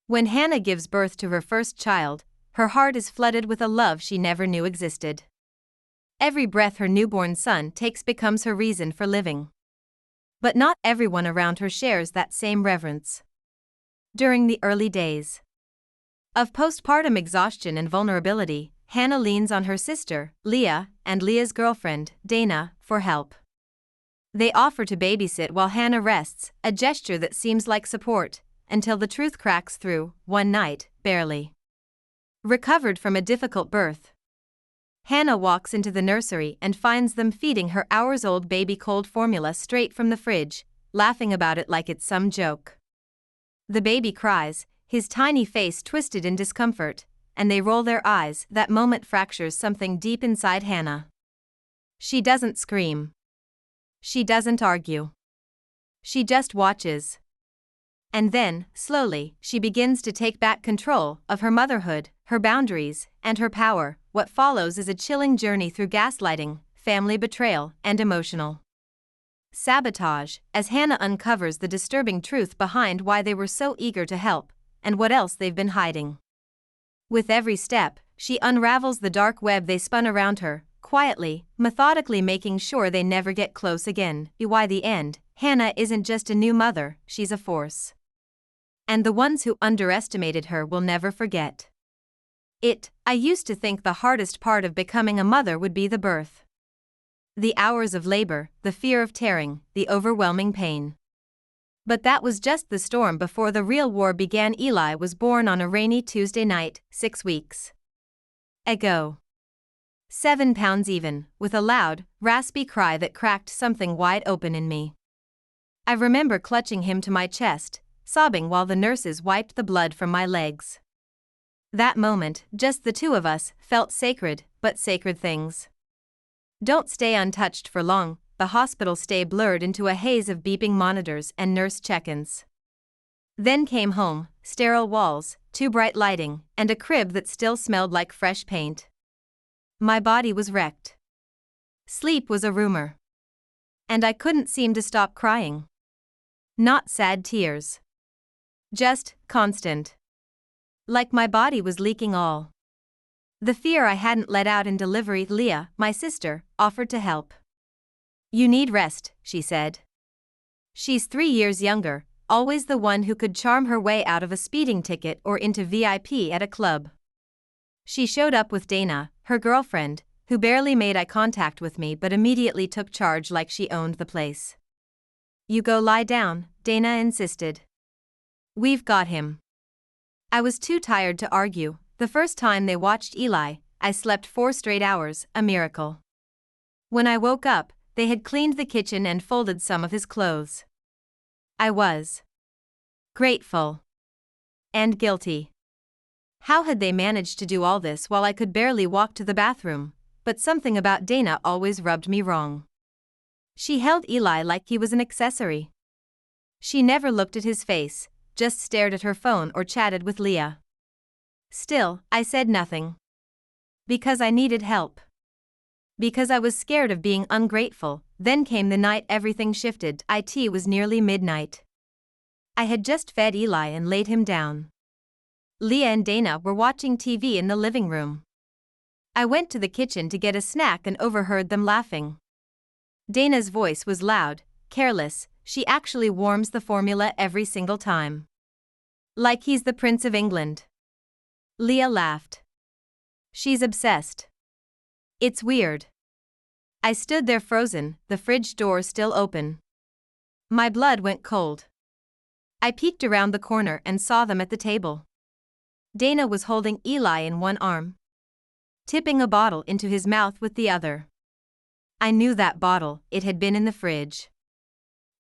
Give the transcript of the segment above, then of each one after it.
When Hannah gives birth to her first child, her heart is flooded with a love she never knew existed. Every breath her newborn son takes becomes her reason for living. But not everyone around her shares that same reverence. During the early days of postpartum exhaustion and vulnerability, Hannah leans on her sister, Leah, and Leah's girlfriend, Dana, for help. They offer to babysit while Hannah rests, a gesture that seems like support, until the truth cracks through, one night, barely recovered from a difficult birth. Hannah walks into the nursery and finds them feeding her hours-old baby cold formula straight from the fridge, laughing about it like it's some joke. The baby cries, his tiny face twisted in discomfort, and they roll their eyes. That moment fractures something deep inside Hannah. She doesn't scream. She doesn't argue. She just watches. And then, slowly, she begins to take back control of her motherhood, her boundaries, and her power. What follows is a chilling journey through gaslighting, family betrayal, and emotional sabotage, as Hannah uncovers the disturbing truth behind why they were so eager to help, and what else they've been hiding. With every step, she unravels the dark web they spun around her, quietly, methodically, making sure they never get close again. By the end, Hannah isn't just a new mother, she's a force. And the ones who underestimated her will never forget it. I used to think the hardest part of becoming a mother would be the birth. The hours of labor, the fear of tearing, the overwhelming pain. But that was just the storm before the real war began. Eli was born on a rainy Tuesday night, 6 weeks ago. 7 pounds even, with a loud, raspy cry that cracked something wide open in me. I remember clutching him to my chest, sobbing while the nurses wiped the blood from my legs. That moment, just the two of us, felt sacred, but sacred things don't stay untouched for long. The hospital stay blurred into a haze of beeping monitors and nurse check-ins. Then came home, sterile walls, too bright lighting, and a crib that still smelled like fresh paint. My body was wrecked. Sleep was a rumor. And I couldn't seem to stop crying. Not sad tears. Just constant. Like my body was leaking all the fear I hadn't let out in delivery. Leah, my sister, offered to help. "You need rest," she said. She's 3 years younger, always the one who could charm her way out of a speeding ticket or into VIP at a club. She showed up with Dana, her girlfriend, who barely made eye contact with me but immediately took charge like she owned the place. "You go lie down," Dana insisted. "We've got him." I was too tired to argue. The first time they watched Eli, I slept 4 straight hours, a miracle. When I woke up, they had cleaned the kitchen and folded some of his clothes. I was grateful and guilty. How had they managed to do all this while I could barely walk to the bathroom? But something about Dana always rubbed me wrong. She held Eli like he was an accessory. She never looked at his face, just stared at her phone or chatted with Leah. Still, I said nothing. Because I needed help. Because I was scared of being ungrateful. Then came the night everything shifted. It was nearly midnight. I had just fed Eli and laid him down. Leah and Dana were watching TV in the living room. I went to the kitchen to get a snack and overheard them laughing. Dana's voice was loud, careless. "She actually warms the formula every single time. Like he's the Prince of England." Leah laughed. "She's obsessed. It's weird." I stood there frozen, the fridge door still open. My blood went cold. I peeked around the corner and saw them at the table. Dana was holding Eli in one arm, tipping a bottle into his mouth with the other. I knew that bottle, it had been in the fridge.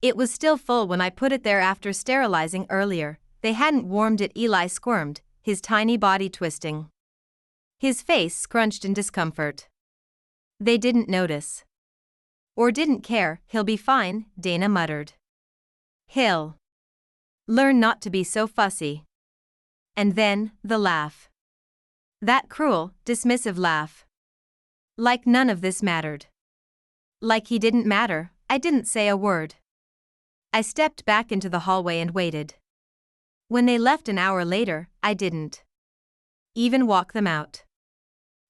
It was still full when I put it there after sterilizing earlier. They hadn't warmed it. Eli squirmed, his tiny body twisting. His face scrunched in discomfort. They didn't notice. Or didn't care. "He'll be fine," Dana muttered. "He'll learn not to be so fussy." And then, the laugh. That cruel, dismissive laugh. Like none of this mattered. Like he didn't matter. I didn't say a word. I stepped back into the hallway and waited. When they left an hour later, I didn't even walk them out.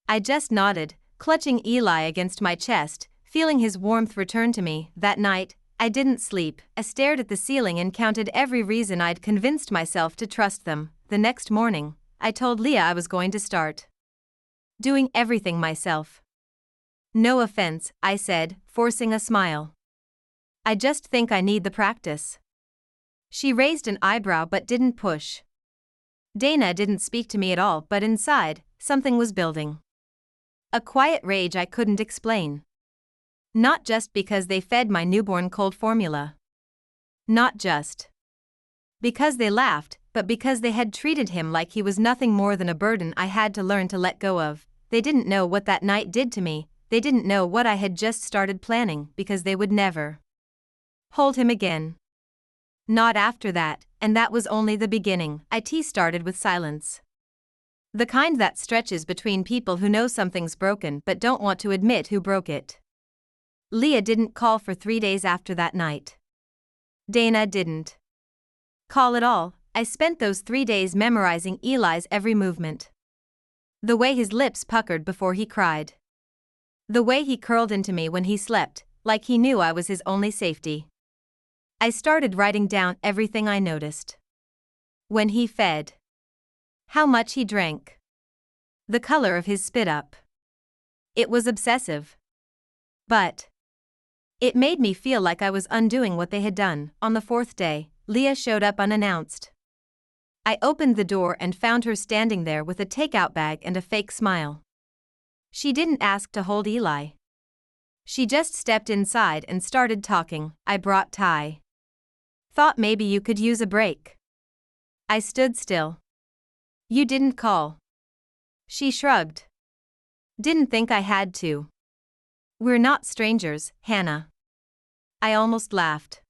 I just nodded, clutching Eli against my chest, feeling his warmth return to me. That night, I didn't sleep. I stared at the ceiling and counted every reason I'd convinced myself to trust them. The next morning, I told Leah I was going to start doing everything myself. No offense, I said, forcing a smile. I just think I need the practice. She raised an eyebrow but didn't push. Dana didn't speak to me at all, but inside, something was building. A quiet rage I couldn't explain. Not just because they fed my newborn cold formula. Not just because they laughed, but because they had treated him like he was nothing more than a burden I had to learn to let go of. They didn't know what that night did to me. They didn't know what I had just started planning, because they would never hold him again. Not after that, and that was only the beginning. It started with silence. The kind that stretches between people who know something's broken but don't want to admit who broke it. Leah didn't call for 3 days after that night. Dana didn't call at all. I spent those 3 days memorizing Eli's every movement. The way his lips puckered before he cried. The way he curled into me when he slept, like he knew I was his only safety. I started writing down everything I noticed. When he fed. How much he drank. The color of his spit up. It was obsessive. But it made me feel like I was undoing what they had done. On the 4th day, Leah showed up unannounced. I opened the door and found her standing there with a takeout bag and a fake smile. She didn't ask to hold Eli. She just stepped inside and started talking. I brought Ty. Thought maybe you could use a break. I stood still. You didn't call. She shrugged. Didn't think I had to. We're not strangers, Hannah. I almost laughed.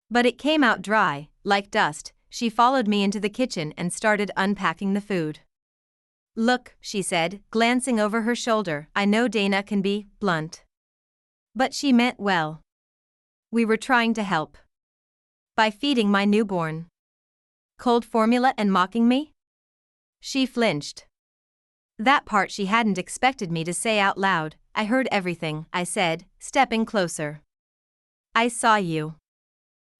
But it came out dry, like dust. She followed me into the kitchen and started unpacking the food. Look, she said, glancing over her shoulder. I know Dana can be blunt. But she meant well. We were trying to help. By feeding my newborn cold formula and mocking me? She flinched. That part she hadn't expected me to say out loud. I heard everything, I said, stepping closer. I saw you.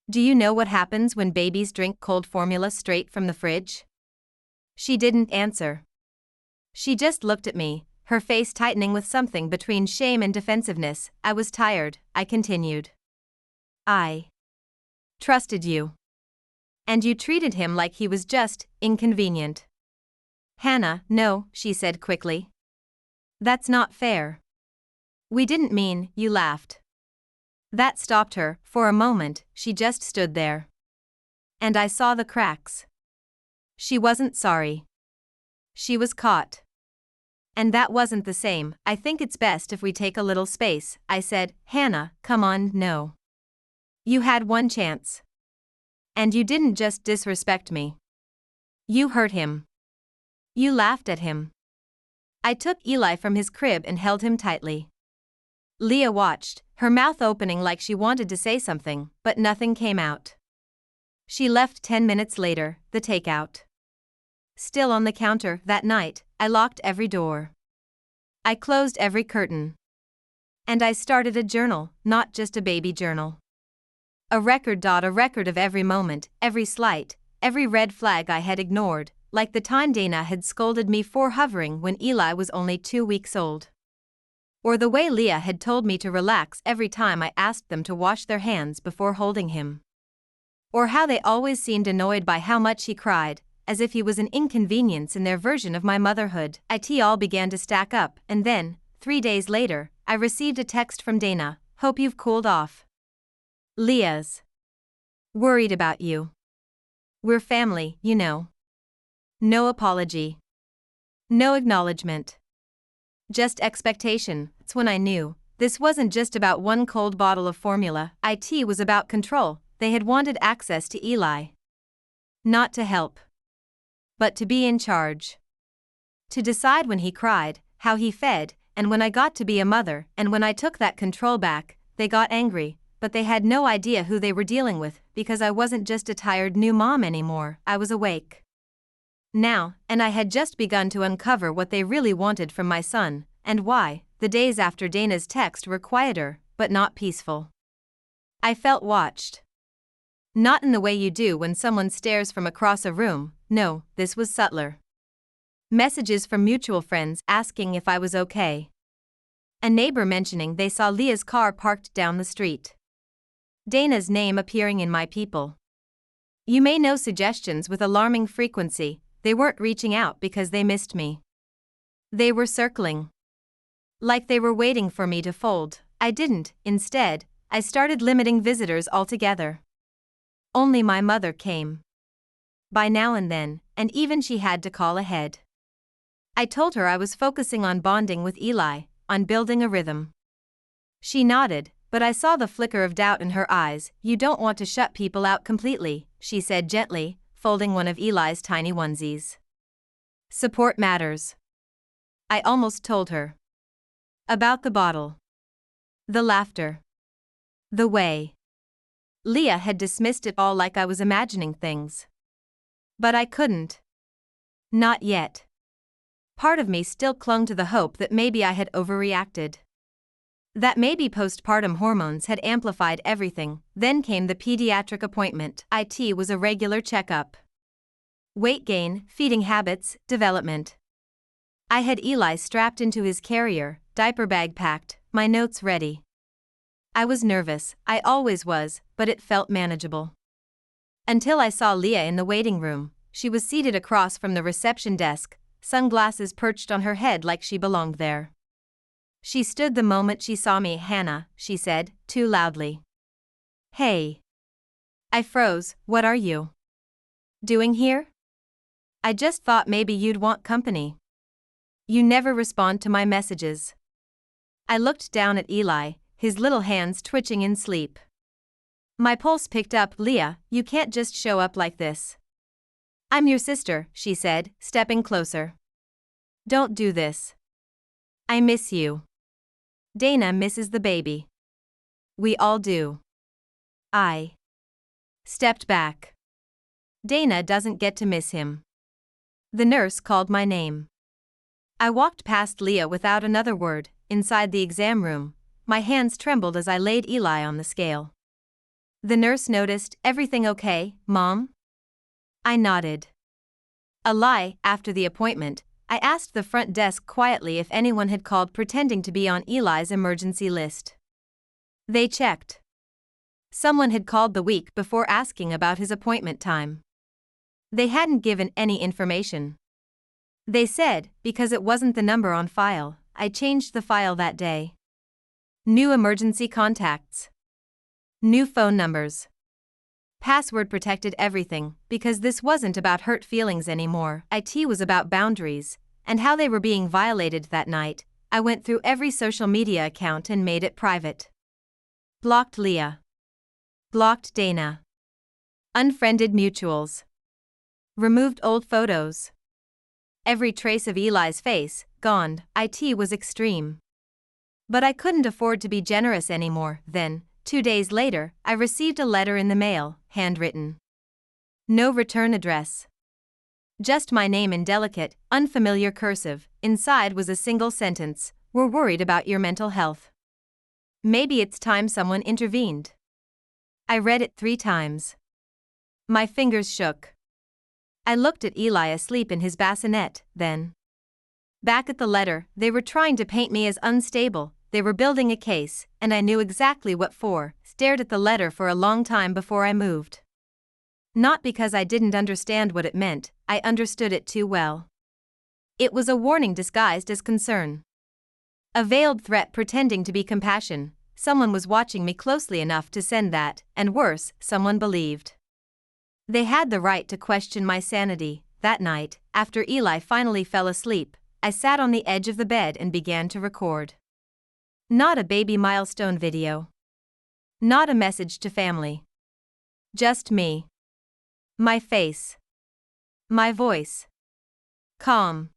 Do you know what happens when babies drink cold formula straight from the fridge? She didn't answer. She just looked at me, her face tightening with something between shame and defensiveness. I was tired, I continued. I trusted you. And you treated him like he was just inconvenient. Hannah, no, she said quickly. That's not fair. We didn't mean, you laughed. That stopped her. For a moment, she just stood there. And I saw the cracks. She wasn't sorry. She was caught. And that wasn't the same. I think it's best if we take a little space, I said. Hannah, come on, no. You had one chance. And you didn't just disrespect me. You hurt him. You laughed at him. I took Eli from his crib and held him tightly. Leah watched, her mouth opening like she wanted to say something, but nothing came out. She left 10 minutes later, the takeout still on the counter. That night, I locked every door. I closed every curtain. And I started a journal, not just a baby journal. A record of every moment, every slight, every red flag I had ignored, like the time Dana had scolded me for hovering when Eli was only 2 weeks old. Or the way Leah had told me to relax every time I asked them to wash their hands before holding him. Or how they always seemed annoyed by how much he cried, as if he was an inconvenience in their version of my motherhood. It all began to stack up, and then, 3 days later, I received a text from Dana. Hope you've cooled off. Leah's worried about you. We're family, you know. No apology. No acknowledgement. Just expectation. It's when I knew this wasn't just about one cold bottle of formula. It was about control. They had wanted access to Eli. Not to help. But to be in charge. To decide when he cried, how he fed, and when I got to be a mother. And when I took that control back, they got angry, but they had no idea who they were dealing with. because I wasn't just a tired new mom anymore, I was awake now, and I had just begun to uncover what they really wanted from my son, and why. The days after Dana's text were quieter, but not peaceful. I felt watched. Not in the way you do when someone stares from across a room, no, this was subtler. Messages from mutual friends asking if I was okay. A neighbor mentioning they saw Leah's car parked down the street. Dana's name appearing in my people. You may know suggestions with alarming frequency. They weren't reaching out because they missed me. They were circling. Like they were waiting for me to fold. I didn't. Instead, I started limiting visitors altogether. Only my mother came by now and then, and even she had to call ahead. I told her I was focusing on bonding with Eli, on building a rhythm. She nodded, but I saw the flicker of doubt in her eyes. You don't want to shut people out completely, she said gently, folding one of Eli's tiny onesies. Support matters. I almost told her. About the bottle. The laughter. The way Leah had dismissed it all like I was imagining things. But I couldn't. Not yet. Part of me still clung to the hope that maybe I had overreacted. That maybe postpartum hormones had amplified everything. Then came the pediatric appointment. It was a regular checkup. Weight gain, feeding habits, development. I had Eli strapped into his carrier, diaper bag packed, my notes ready. I was nervous, I always was, but it felt manageable. Until I saw Leah in the waiting room. She was seated across from the reception desk, sunglasses perched on her head like she belonged there. She stood the moment she saw me. Hannah, she said, too loudly. Hey. I froze. What are you doing here? I just thought maybe you'd want company. You never respond to my messages. I looked down at Eli, his little hands twitching in sleep. My pulse picked up. Leah, you can't just show up like this. I'm your sister, she said, stepping closer. Don't do this. I miss you. Dana misses the baby. We all do. I stepped back. Dana doesn't get to miss him. The nurse called my name. I walked past Leah without another word. Inside the exam room, my hands trembled as I laid Eli on the scale. The nurse noticed. Everything okay, Mom? I nodded. A lie. After the appointment, I asked the front desk quietly if anyone had called pretending to be on Eli's emergency list. They checked. Someone had called the week before asking about his appointment time. They hadn't given any information. They said, because it wasn't the number on file. I changed the file that day. New emergency contacts. New phone numbers. Password protected everything, because this wasn't about hurt feelings anymore. It was about boundaries, and how they were being violated that night. I went through every social media account and made it private. Blocked Leah. Blocked Dana. Unfriended mutuals. Removed old photos. Every trace of Eli's face, gone. It was extreme. But I couldn't afford to be generous anymore. Then, 2 days later, I received a letter in the mail, handwritten. No return address. Just my name in delicate, unfamiliar cursive. Inside was a single sentence. We're worried about your mental health. Maybe it's time someone intervened. I read it 3 times. My fingers shook. I looked at Eli asleep in his bassinet, then. Back at the letter, they were trying to paint me as unstable. They were building a case, and I knew exactly what for. Stared at the letter for a long time before I moved. Not because I didn't understand what it meant, I understood it too well. It was a warning disguised as concern. A veiled threat pretending to be compassion. Someone was watching me closely enough to send that, and worse, someone believed. They had the right to question my sanity. That night, after Eli finally fell asleep, I sat on the edge of the bed and began to record. Not a baby milestone video. Not a message to family. Just me. My face. My voice. Calm.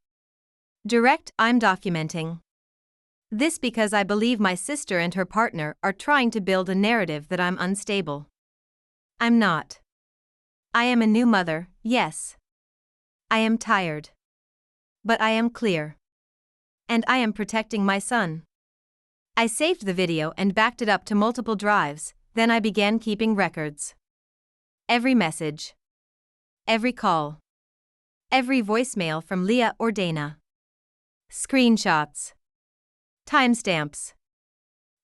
Direct. I'm documenting this because I believe my sister and her partner are trying to build a narrative that I'm unstable. I'm not. I am a new mother, yes. I am tired. But I am clear. And I am protecting my son. I saved the video and backed it up to multiple drives, then I began keeping records. Every message. Every call. Every voicemail from Leah or Dana. Screenshots. Timestamps.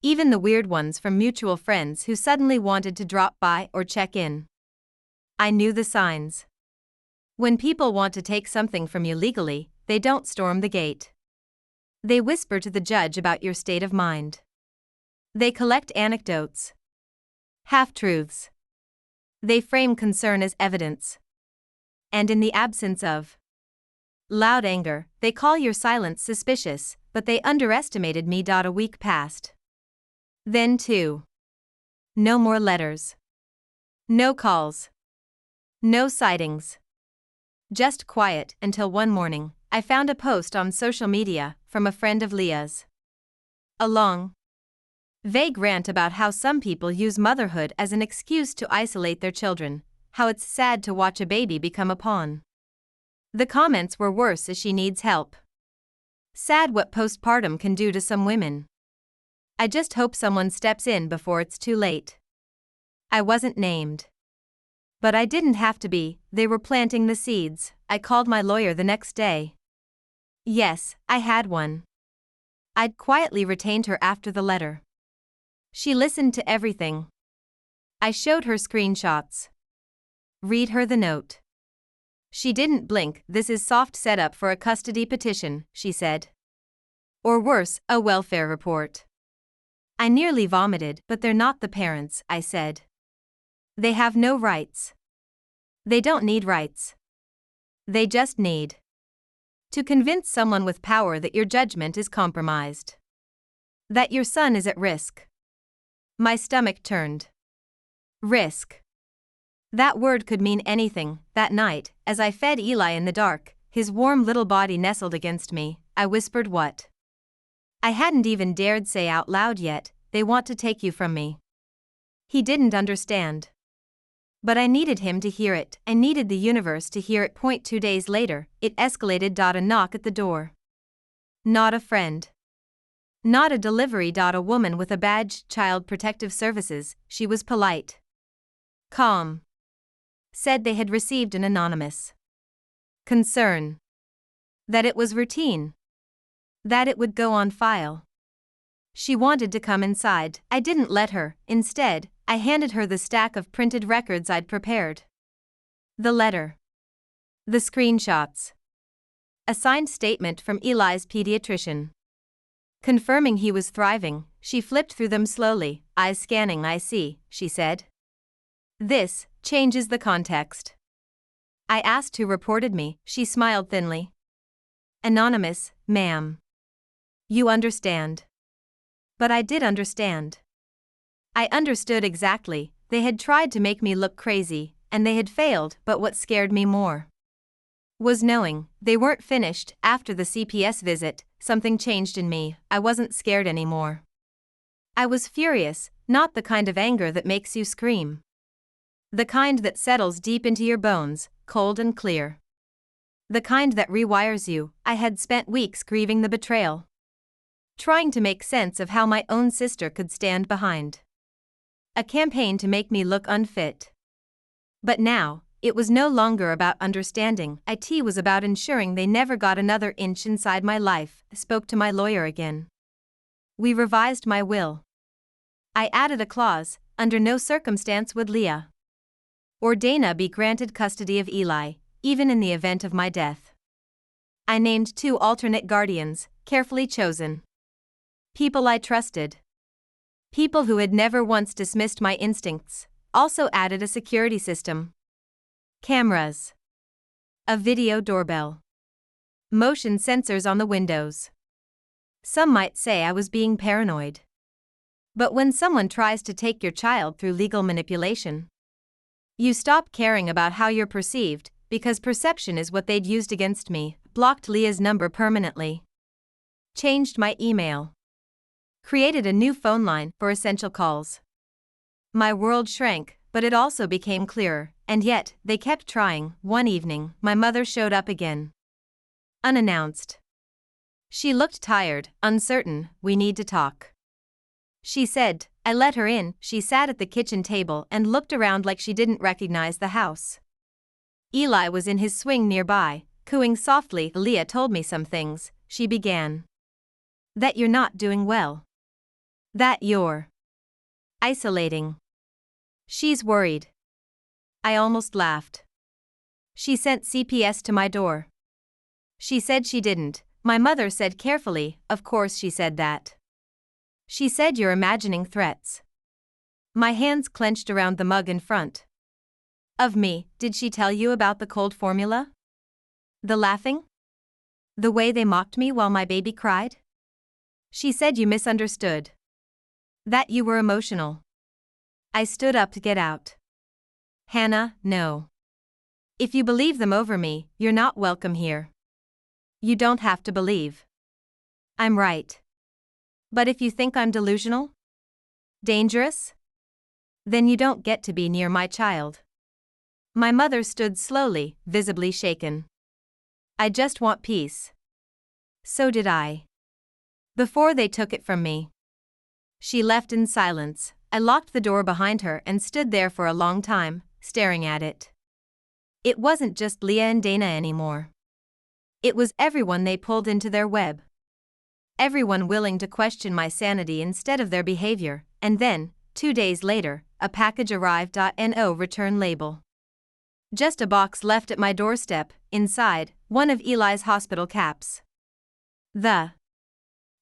Even the weird ones from mutual friends who suddenly wanted to drop by or check in. I knew the signs. When people want to take something from you legally, they don't storm the gate. They whisper to the judge about your state of mind. They collect anecdotes. Half-truths. They frame concern as evidence. And in the absence of loud anger, they call your silence suspicious, but they underestimated me. A week passed. Then too. No more letters. No calls. No sightings. Just quiet until one morning, I found a post on social media from a friend of Leah's. A long, vague rant about how some people use motherhood as an excuse to isolate their children, how it's sad to watch a baby become a pawn. The comments were worse as she needs help. Sad what postpartum can do to some women. I just hope someone steps in before it's too late. I wasn't named. But I didn't have to be, they were planting the seeds. I called my lawyer the next day. Yes, I had one. I'd quietly retained her after the letter. She listened to everything. I showed her screenshots. Read her the note. She didn't blink. This is soft setup for a custody petition, she said. Or worse, a welfare report. I nearly vomited, but they're not the parents, I said. They have no rights. They don't need rights. They just need to convince someone with power that your judgment is compromised. That your son is at risk. My stomach turned. Risk. That word could mean anything. That night, as I fed Eli in the dark, his warm little body nestled against me, I whispered what I hadn't even dared say out loud yet: they want to take you from me. He didn't understand. But I needed him to hear it. I needed the universe to hear it. 2 days later, it escalated. A knock at the door. Not a friend. Not a delivery. A woman with a badge, Child Protective Services. She was polite. Calm. Said they had received an anonymous concern. That it was routine. That it would go on file. She wanted to come inside. I didn't let her. Instead, I handed her the stack of printed records I'd prepared. The letter. The screenshots. A signed statement from Eli's pediatrician. Confirming he was thriving, she flipped through them slowly, eyes scanning. I see, she said. This changes the context. I asked who reported me. She smiled thinly. Anonymous, ma'am. You understand. But I did understand. I understood exactly. They had tried to make me look crazy, and they had failed, but what scared me more was knowing they weren't finished. After the CPS visit, something changed in me. I wasn't scared anymore. I was furious, not the kind of anger that makes you scream. The kind that settles deep into your bones, cold and clear. The kind that rewires you. I had spent weeks grieving the betrayal. Trying to make sense of how my own sister could stand behind a campaign to make me look unfit. But now, it was no longer about understanding. It was about ensuring they never got another inch inside my life. I spoke to my lawyer again. We revised my will. I added a clause: under no circumstance would Leah or Dana be granted custody of Eli, even in the event of my death. I named 2 alternate guardians, carefully chosen. People I trusted. People who had never once dismissed my instincts. Also added a security system. Cameras. A video doorbell. Motion sensors on the windows. Some might say I was being paranoid. But when someone tries to take your child through legal manipulation, you stop caring about how you're perceived, because perception is what they'd used against me. Blocked Leah's number permanently. Changed my email. Created a new phone line for essential calls. My world shrank, but it also became clearer, and yet, they kept trying. One evening, my mother showed up again. Unannounced. She looked tired, uncertain. "We need to talk," she said. I let her in. She sat at the kitchen table and looked around like she didn't recognize the house. Eli was in his swing nearby, cooing softly. "Leah told me some things," she began. "That you're not doing well. That you're isolating. She's worried." I almost laughed. "She sent CPS to my door." "She said she didn't," my mother said carefully. "Of course she said that. She said you're imagining threats." My hands clenched around the mug in front of me. "Did she tell you about the cold formula? The laughing? The way they mocked me while my baby cried? She said you misunderstood. That you were emotional." I stood up to get out. "Hannah, no. If you believe them over me, you're not welcome here. You don't have to believe I'm right. But if you think I'm delusional? Dangerous? Then you don't get to be near my child." My mother stood slowly, visibly shaken. "I just want peace." So did I. Before they took it from me. She left in silence. I locked the door behind her and stood there for a long time, staring at it. It wasn't just Leah and Dana anymore. It was everyone they pulled into their web. Everyone willing to question my sanity instead of their behavior. And then, 2 days later, a package arrived. No return label. Just a box left at my doorstep. Inside, one of Eli's hospital caps. The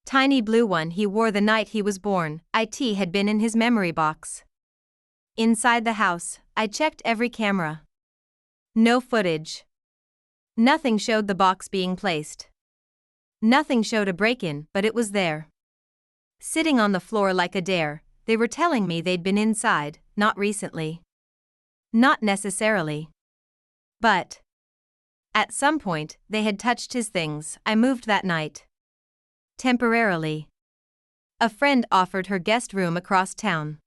tiny blue one he wore the night he was born. It had been in his memory box. Inside the house, I checked every camera. No footage. Nothing showed the box being placed. Nothing showed a break-in, but it was there. Sitting on the floor like a dare. They were telling me they'd been inside, not recently. Not necessarily. But at some point, they had touched his things. I moved that night. Temporarily. A friend offered her guest room across town.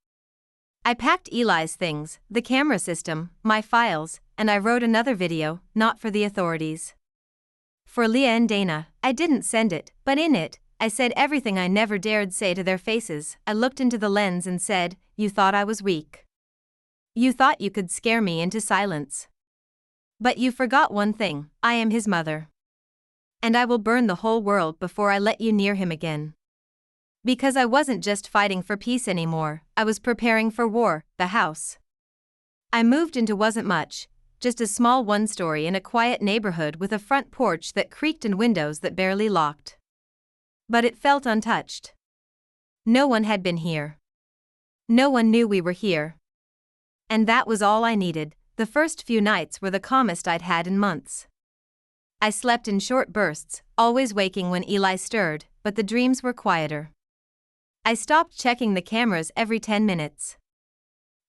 I packed Eli's things, the camera system, my files, and I wrote another video, not for the authorities. For Leah and Dana. I didn't send it, but in it, I said everything I never dared say to their faces. I looked into the lens and said, "You thought I was weak. You thought you could scare me into silence. But you forgot one thing: I am his mother. And I will burn the whole world before I let you near him again." Because I wasn't just fighting for peace anymore, I was preparing for war. The house I moved into wasn't much, just a small one-story in a quiet neighborhood with a front porch that creaked and windows that barely locked. But it felt untouched. No one had been here. No one knew we were here. And that was all I needed. The first few nights were the calmest I'd had in months. I slept in short bursts, always waking when Eli stirred, but the dreams were quieter. I stopped checking the cameras every 10 minutes.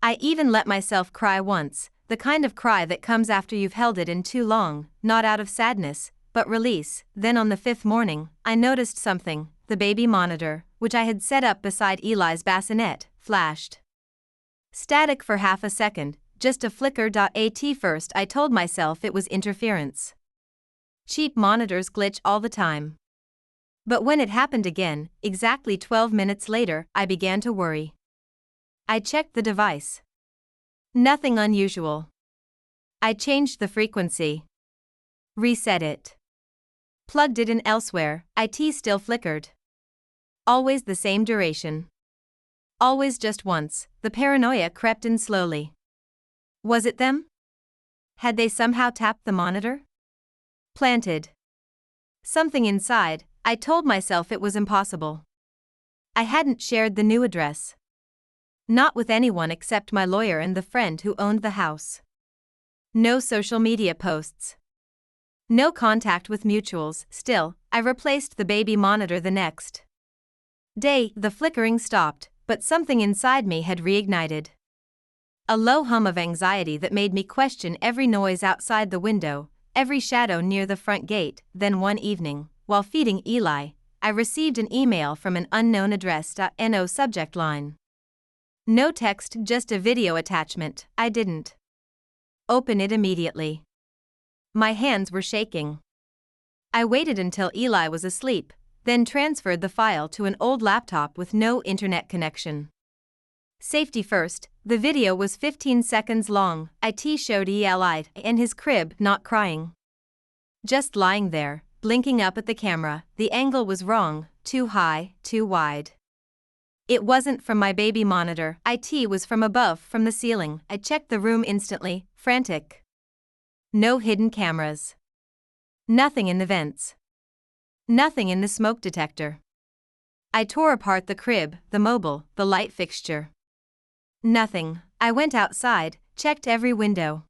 I even let myself cry once, the kind of cry that comes after you've held it in too long, not out of sadness, but release. Then on the 5th morning, I noticed something. The baby monitor, which I had set up beside Eli's bassinet, flashed. Static for half a second, just a flicker. At first I told myself it was interference. Cheap monitors glitch all the time. But when it happened again, exactly 12 minutes later, I began to worry. I checked the device. Nothing unusual. I changed the frequency. Reset it. Plugged it in elsewhere. It still flickered. Always the same duration. Always just once. The paranoia crept in slowly. Was it them? Had they somehow tapped the monitor? Planted something inside. I told myself it was impossible. I hadn't shared the new address. Not with anyone except my lawyer and the friend who owned the house. No social media posts. No contact with mutuals. Still, I replaced the baby monitor the next day. The flickering stopped, but something inside me had reignited. A low hum of anxiety that made me question every noise outside the window, every shadow near the front gate. Then one evening, while feeding Eli, I received an email from an unknown address. No subject line. No text, just a video attachment. I didn't open it immediately. My hands were shaking. I waited until Eli was asleep, then transferred the file to an old laptop with no internet connection. Safety first, the video was 15 seconds long. It showed Eli in his crib, not crying. Just lying there, blinking up at the camera. The angle was wrong, too high, too wide. It wasn't from my baby monitor. It was from above, from the ceiling. I checked the room instantly, frantic. No hidden cameras. Nothing in the vents. Nothing in the smoke detector. I tore apart the crib, the mobile, the light fixture. Nothing. I went outside, checked every window.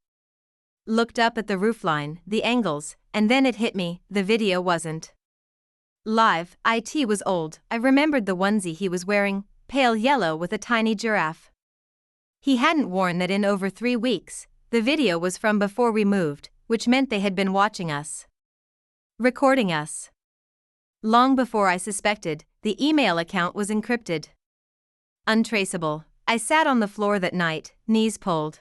Looked up at the roofline, the angles, and then it hit me, the video wasn't live. It was old. I remembered the onesie he was wearing, pale yellow with a tiny giraffe. He hadn't worn that in over 3 weeks. The video was from before we moved, which meant they had been watching us. Recording us. Long before I suspected, the email account was encrypted. Untraceable. I sat on the floor that night, knees pulled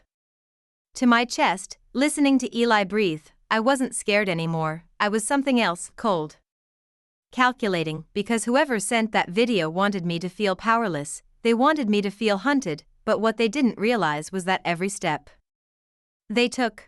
to my chest, listening to Eli breathe. I wasn't scared anymore. I was something else, cold. Calculating, because whoever sent that video wanted me to feel powerless. They wanted me to feel hunted, but what they didn't realize was that every step they took,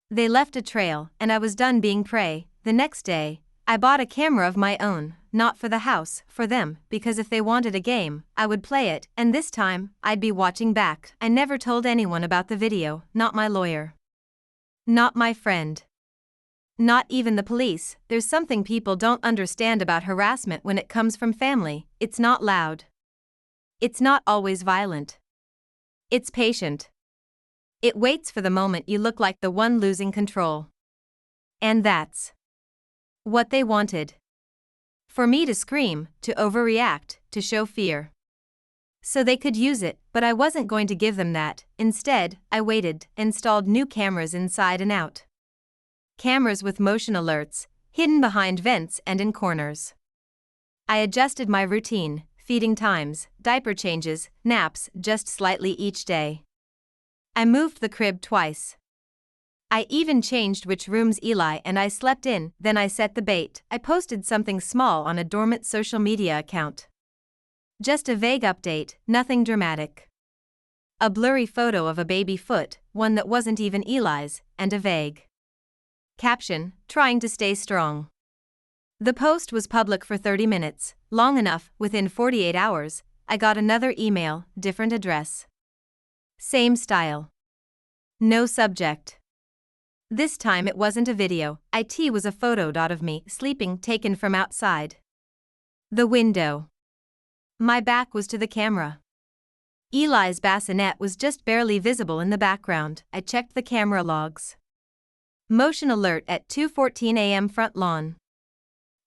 they left a trail, and I was done being prey. The next day, I bought a camera of my own, not for the house, for them, because if they wanted a game, I would play it, and this time, I'd be watching back. I never told anyone about the video, not my lawyer. Not my friend. Not even the police. There's something people don't understand about harassment when it comes from family. It's not loud. It's not always violent. It's patient. It waits for the moment you look like the one losing control. And that's what they wanted. For me to scream, to overreact, to show fear. So they could use it, but I wasn't going to give them that. Instead, I waited, installed new cameras inside and out. Cameras with motion alerts, hidden behind vents and in corners. I adjusted my routine, feeding times, diaper changes, naps, just slightly each day. I moved the crib twice. I even changed which rooms Eli and I slept in. Then I set the bait. I posted something small on a dormant social media account. Just a vague update, nothing dramatic. A blurry photo of a baby foot, one that wasn't even Eli's, and a vague caption, trying to stay strong. The post was public for 30 minutes, long enough. Within 48 hours, I got another email, different address. Same style. No subject. This time it wasn't a video. It was a photo of me sleeping, taken from outside the window. My back was to the camera. Eli's bassinet was just barely visible in the background. I checked the camera logs. Motion alert at 2:14 a.m. front lawn.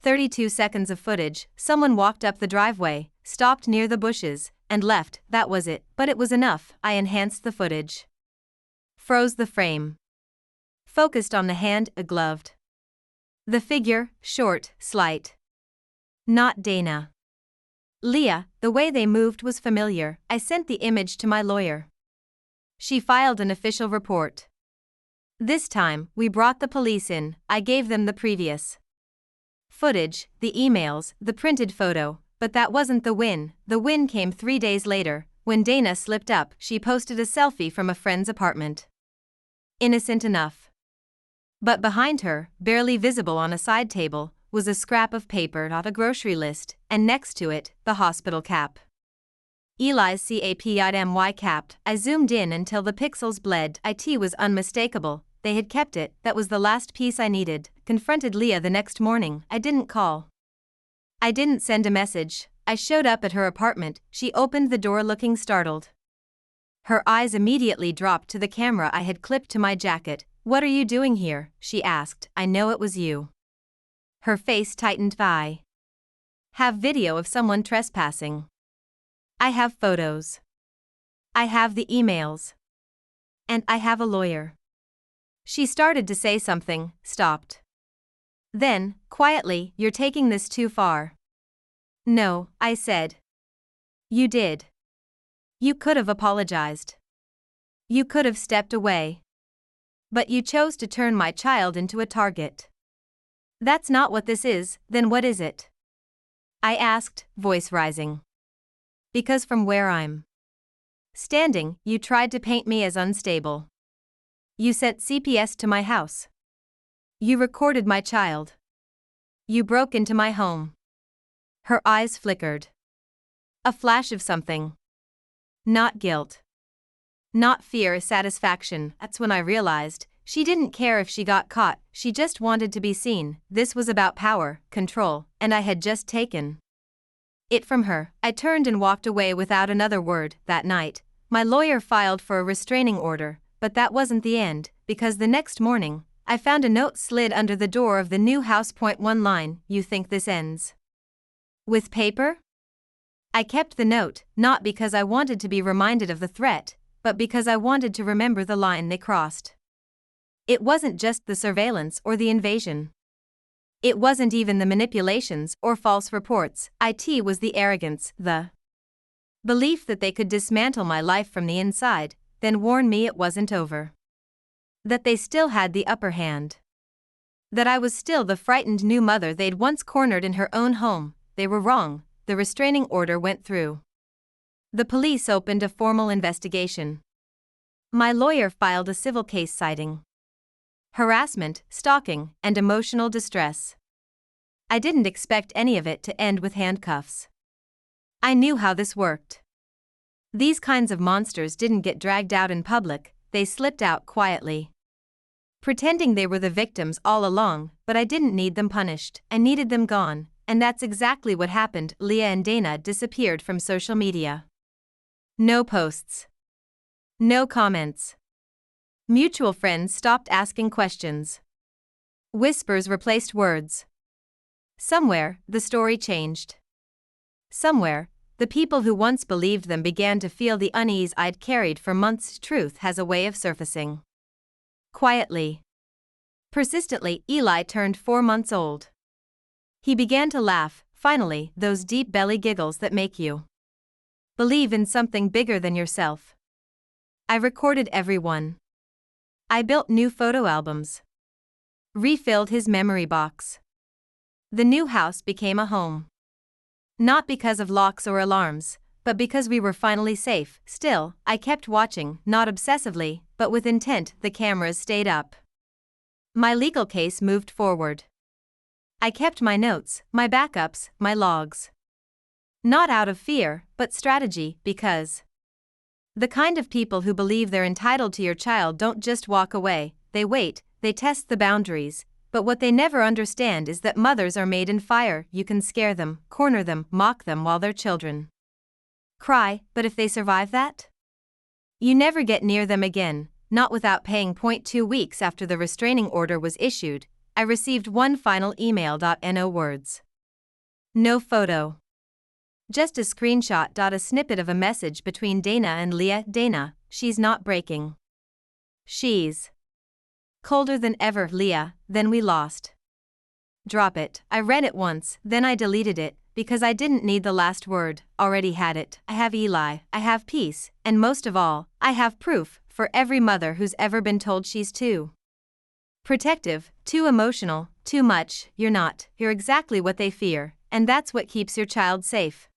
32 seconds of footage. Someone walked up the driveway, stopped near the bushes, and left. That was it, but it was enough. I enhanced the footage. Froze the frame. Focused on the hand, gloved. The figure, short, slight. Not Dana. Leah, the way they moved was familiar. I sent the image to my lawyer. She filed an official report. This time, we brought the police in. I gave them the previous footage, the emails, the printed photo, but that wasn't the win. The win came 3 days later, when Dana slipped up. She posted a selfie from a friend's apartment. Innocent enough. But behind her, barely visible on a side table, was a scrap of paper, not a grocery list, and next to it, the hospital cap. Eli's CAPIMY capped. I zoomed in until the pixels bled. It was unmistakable. They had kept it. That was the last piece I needed. Confronted Leah the next morning. I didn't call. I didn't send a message. I showed up at her apartment. She opened the door looking startled. Her eyes immediately dropped to the camera I had clipped to my jacket. "What are you doing here?" she asked. "I know it was you." Her face tightened. "I have video of someone trespassing. I have photos. I have the emails. And I have a lawyer." She started to say something, stopped. Then, quietly, "You're taking this too far." "No," I said. "You did." You could have apologized. You could have stepped away. But you chose to turn my child into a target. That's not what this is, then what is it? I asked, voice rising. Because from where I'm standing, you tried to paint me as unstable. You sent CPS to my house. You recorded my child. You broke into my home. Her eyes flickered. A flash of something. Not guilt. Not fear, satisfaction. That's when I realized she didn't care if she got caught, she just wanted to be seen. This was about power, control, and I had just taken it from her. I turned and walked away without another word. That night, my lawyer filed for a restraining order, but that wasn't the end, because the next morning, I found a note slid under the door of the new house. One line, you think this ends with paper? I kept the note, not because I wanted to be reminded of the threat, but because I wanted to remember the line they crossed. It wasn't just the surveillance or the invasion. It wasn't even the manipulations or false reports. It was the arrogance, the belief that they could dismantle my life from the inside, then warn me it wasn't over. That they still had the upper hand. That I was still the frightened new mother they'd once cornered in her own home. They were wrong. The restraining order went through. The police opened a formal investigation. My lawyer filed a civil case citing harassment, stalking, and emotional distress. I didn't expect any of it to end with handcuffs. I knew how this worked. These kinds of monsters didn't get dragged out in public, they slipped out quietly. Pretending they were the victims all along, but I didn't need them punished, I needed them gone, and that's exactly what happened. Leah and Dana disappeared from social media. No posts. No comments. Mutual friends stopped asking questions. Whispers replaced words. Somewhere, the story changed. Somewhere, the people who once believed them began to feel the unease I'd carried for months. Truth has a way of surfacing. Quietly. Persistently. Eli turned 4 months old. He began to laugh, finally, those deep belly giggles that make you believe in something bigger than yourself. I recorded everyone. I built new photo albums. Refilled his memory box. The new house became a home. Not because of locks or alarms, but because we were finally safe. Still, I kept watching, not obsessively, but with intent. The cameras stayed up. My legal case moved forward. I kept my notes, my backups, my logs. Not out of fear, but strategy, because the kind of people who believe they're entitled to your child don't just walk away, they wait, they test the boundaries, but what they never understand is that mothers are made in fire. You can scare them, corner them, mock them while they're children. Cry, but if they survive that? You never get near them again, not without paying. 2 weeks after the restraining order was issued, I received one final email. No words. No photo. Just a screenshot. A snippet of a message between Dana and Leah. Dana, she's not breaking. She's colder than ever. Leah, then we lost. Drop it. I read it once, then I deleted it, because I didn't need the last word, already had it. I have Eli, I have peace, and most of all, I have proof, for every mother who's ever been told she's too protective, too emotional, too much. You're not. You're exactly what they fear, and that's what keeps your child safe.